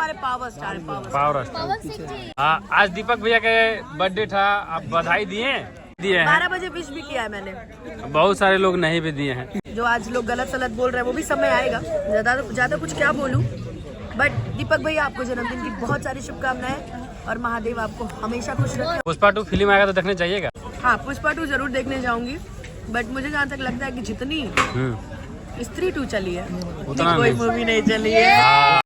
हमारे power star power star. आज दीपक भैया के बर्थडे था, आप बधाई दिए हैं? 12 बजे विश भी किया है मैंने। बहुत सारे लोग नहीं भी दिए हैं। जो आज लोग गलत सलत बोल रहे हैं वो भी समय आएगा, ज्यादा कुछ क्या बोलूं। बट दीपक भैया आपको जन्मदिन की बहुत सारी शुभकामनाएं और महादेव आपको हमेशा खुश रखे। पुष्पा 2 फिल्म आएगा तो देखने चाहिएगा। हाँ, पुष्पा 2 जरूर देखने जाऊंगी, बट मुझे जहाँ तक लगता है कि जितनी स्त्री 2 चली है उतना कोई मूवी नहीं चली है।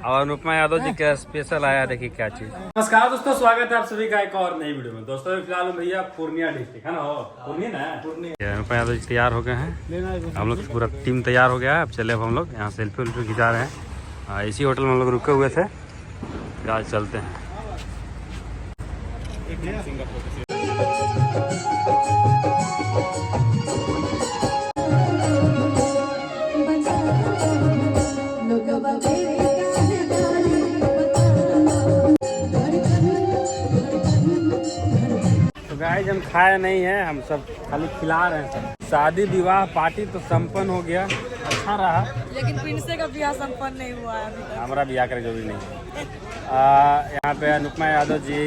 और अनुपमा यादव जी का स्पेशल आया, देखिए क्या चीज। नमस्कार दोस्तों, स्वागत है आप सभी का एक और नई वीडियो में। दोस्तों फिलहाल भैया पूर्णिया डिस्ट्रिक्ट है ना, पूर्णिया। अनुपमा यादव जी तैयार हो गए हैं, हम लोग पूरा टीम तैयार हो गया है। अब चले अब हम लोग यहाँ सेल्फी वेल्फी खिंचा रहे हैं। इसी होटल में हम लोग रुके हुए थे, फिर आज चलते हैं। गाइस हम खाए नहीं है, हम सब खाली खिला रहे हैं। सब शादी विवाह पार्टी तो संपन्न हो गया, अच्छा रहा, लेकिन प्रिंस का ब्याह संपन्न नहीं हुआ है अभी तक। हमारा ब्याह करे जो भी नहीं। यहाँ पे अनुपमा यादव जी,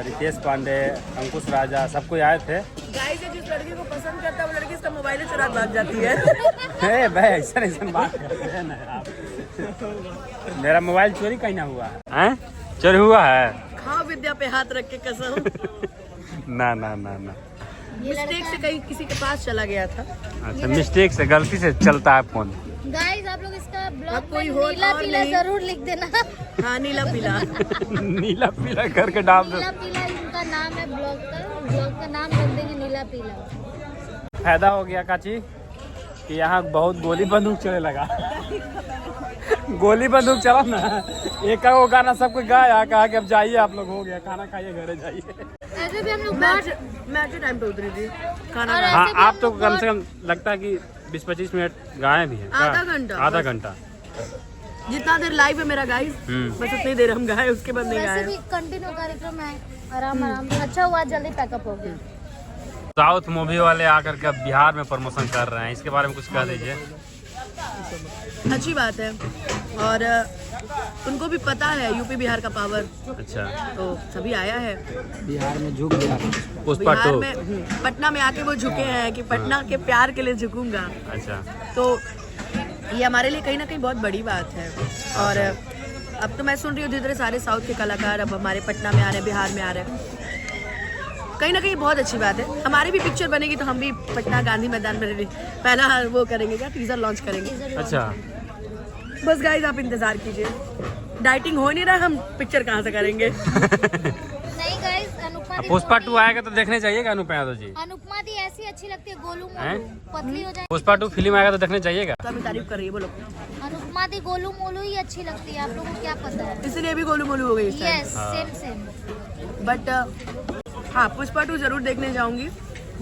रितेश पांडे, अंकुश राजा सब कोई आए थे। गाइस जिस लड़की को पसंद करता है वो लड़की इसका मोबाइल चुरा भाग जाती है। भाई ऐसा बात करते हैं ना आप। मेरा मोबाइल चोरी कहीं ना हुआ है? चोरी हुआ है? खाओ विद्या पे हाथ रख के कसम। ना ना ना ना, मिस्टेक से कहीं किसी के पास चला गया था। अच्छा, मिस्टेक से, गलती से चलता है फोन। गाइस आप लोग इसका ब्लॉग कोई में हो नीला और पीला नहीं। जरूर लिख देना। हाँ, नीला पीला। नीला पीला करके डाल दो। नीला पीला इनका नाम है ब्लॉग का नाम रख देंगे नीला पीला। फायदा हो गया काची कि यहाँ बहुत गोली बंदूक चले लगा। गोली बंदूक चला ना, एक का वो गाना सब कोई गाया, कहा कि अब जाइए आप लोग, हो गया, खाना खाइए, घरे जाइए। ऐसे भी हम लोग मैच के टाइम पे उतरी थी खाना और खाने। हाँ, आप तो कम से कम लगता है कि 20-25 मिनट गाए भी हैं। आधा घंटा जितना देर लाइव है मेरा गाइस, बस उतनी देर हम गाए, उसके बाद नहीं वैसे गाए। भी कंटिन्यू कार्यक्रम है, आराम से। अच्छा हुआ जल्दी पैकअप हो गया। साउथ मूवी वाले आकर के अब बिहार में प्रमोशन कर रहे हैं, इसके बारे में कुछ कह दीजिए। अच्छी बात है, और उनको भी पता है यूपी बिहार का पावर। अच्छा, तो सभी आया है बिहार में झुक गया। पुष्पा बिहार 2। में, पटना में आके वो झुके हैं कि पटना के प्यार के लिए झुकूंगा। अच्छा, तो ये हमारे लिए कहीं ना कहीं बहुत बड़ी बात है। और अब तो मैं सुन रही हूँ धीरे धीरे सारे साउथ के कलाकार अब हमारे पटना में आ रहे हैं, बिहार में आ रहे हैं। कहीं ना कहीं बहुत अच्छी बात है। हमारी भी पिक्चर बनेगी तो हम भी पटना गांधी मैदान में पहला वो करेंगे, क्या टीजर लॉन्च करेंगे। अच्छा। बस गाइस आप इंतजार कीजिए, डाइटिंग हो नहीं रहा, हम पिक्चर कहाँ से करेंगे। नहीं गाइस, अनुपमा दी पुष्पा 2 आएगा तो देखने चाहिएगा अनुपमा यादव जी। अनुपमा दी ऐसी अच्छी लगती है, गोलू हैं? मोलू पतली हो जाए। पुष्पा 2 फिल्म आएगा तो देखने चाहिएगा। तो हमें तारीफ कर रही है, बोलो। अनुपमा दी गोलू मोलू ही अच्छी लगती है, आप लोगों को क्या पता है? इसलिए भी गोलू मोलू हो गई इस टाइम। Yes, same. बट हाँ, पुष्पा 2 जरूर देखने जाऊंगी,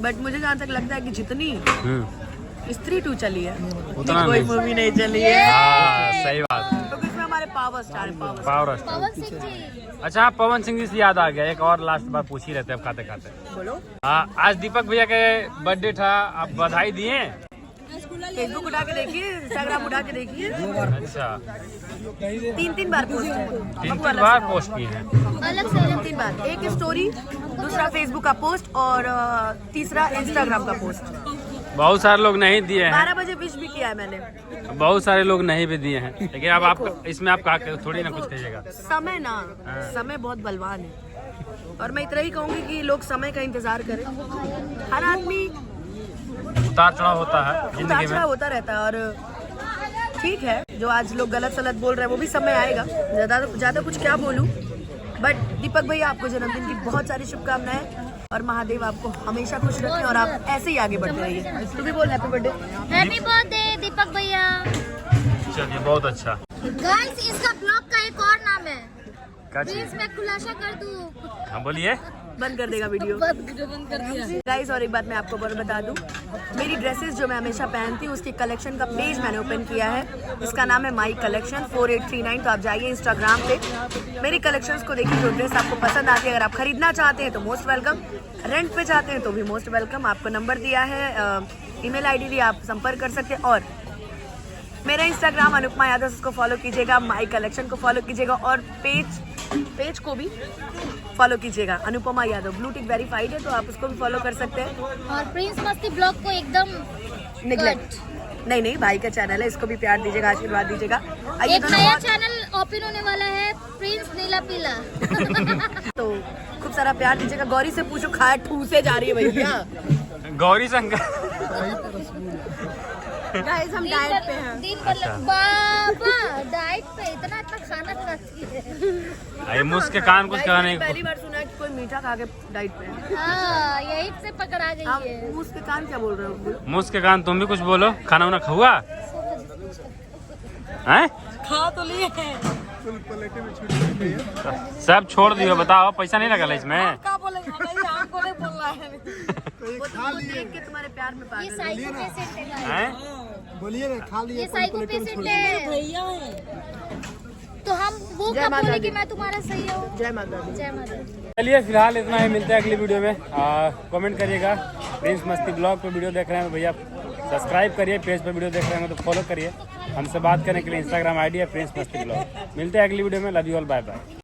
बट मुझे जहाँ तक लगता है कि जितनी स्त्री 2 चली है उतना कोई नहीं। मूवी नहीं चली है। सही बात है। क्योंकि इसमें हमारे power star power star. Pawan Singh ji. अच्छा, पवन सिंह जी से याद आ गया, एक और लास्ट बार पूछ ही रहते हैं अब खाते खाते। बोलो। आज दीपक भैया के बर्थडे था, आप बधाई दिए? फेसबुक उठा के देखिए, इंस्टाग्राम उठा के देखिए, अच्छा, 3 बार पोस्ट है। 3 बार पोस्ट किए हैं। अलग से अलग 3 बार, एक स्टोरी, दूसरा फेसबुक का पोस्ट और तीसरा इंस्टाग्राम का पोस्ट। बहुत सारे लोग नहीं दिए हैं, 12 बजे विश भी किया है मैंने। बहुत सारे लोग नहीं भी दिए हैं, लेकिन अब आप इसमें आप थोड़ी ना कुछ कहिएगा। समय ना, समय बहुत बलवान है, और मैं इतना ही कहूंगी कि लोग समय का इंतजार करें। हर आदमी उतार चढ़ाव होता है जिंदगी उतार में। चढ़ाव होता रहता है, और ठीक है, जो आज लोग गलत सलत बोल रहे हैं वो भी समय आएगा, ज्यादा कुछ क्या बोलूं। बट दीपक भैया आपको जन्मदिन की बहुत सारी शुभकामनाएं और महादेव आपको हमेशा खुश रखें और आप ऐसे ही आगे बढ़ते रहिए। तू भी बोल हैप्पी बर्थडे। हैप्पी बर्थडे दीपक भैया। चलिए, बहुत अच्छा। गाइस इसका ब्लॉग का एक और नाम है, क्या प्लीज चीज? मैं खुलासा कर दूं। हाँ, बोलिए। बंद कर देगा वीडियो। बंद कर दिया। गाइस और एक बात मैं आपको और बता दूं, मेरी ड्रेसेस जो मैं हमेशा पहनती हूँ उसकी कलेक्शन का पेज मैंने ओपन किया है, जिसका नाम है माई कलेक्शन 4839। तो आप जाइए इंस्टाग्राम पे, मेरी कलेक्शंस को देखिए। जो ड्रेस आपको पसंद आती है, अगर आप खरीदना चाहते हैं तो मोस्ट वेलकम, रेंट पे चाहते हैं तो भी मोस्ट वेलकम। आपको नंबर दिया है, ईमेल आईडी भी, आप संपर्क कर सकते हैं। और मेरा इंस्टाग्राम अनुपमा यादव, उसको फॉलो कीजिएगा, माई कलेक्शन को फॉलो कीजिएगा और पेज को भी फॉलो कीजिएगा। Anupama Yadav blue tick verified है, तो आप उसको भी फॉलो कर सकते हैं। और प्रिंस मस्ती ब्लॉग को एकदम निगलेक्ट नहीं, भाई का चैनल है, इसको भी प्यार दीजिएगा, आशीर्वाद दीजिएगा। एक नया चैनल ओपन होने वाला है, प्रिंस नीला पीला। तो खूब सारा प्यार दीजिएगा। गौरी से पूछो, खाए ठूसे जा रही है भैया। गौरी शंकर गाइस हम डाइट पे हैं। दिन भर बाबा डाइट पे इतना खाना खाती है। ये मुझ के कान कुछ कहने पहली बार सुना है कि कोई मीठा खा के डाइट पे है। हाँ, यही से पकड़ा गई आप है। उसके कान क्या बोल रहे हो? मुझ के कान तुम भी कुछ बोलो। खाना वाना हुआ हैं? खा तो लिए हैं। सब छोड़ दियो, बताओ पैसा नहीं लगा इसमें? क्या बोलेंगे भाई, आपको नहीं बोल रहा है। वो तो देख के तुम्हारे प्यार में ये पागल साइको पेशेंट है guys। हैं? बोलिए ना, खा लिए ये साइको पेशेंट है भैया है। तो हम वो जय कब माता बोले दी। कि मैं तुम्हारा सही हूँ। जय माता दी। जय माता दी। चलिए फिलहाल इतना ही, मिलते हैं अगली वीडियो में। कमेंट करिएगा। प्रिंस मस्ती ब्लॉग पे वीडियो देख रहे हैं तो भैया सब्सक्राइब करिए, पेज पे वीडियो देख रहे हैं तो फॉलो करिए। हमसे बात करने के लिए इंस्टाग्राम आईडी है प्रिंस मस्ती ब्लॉग। मिलते हैं अगली वीडियो में। Love you all, bye bye.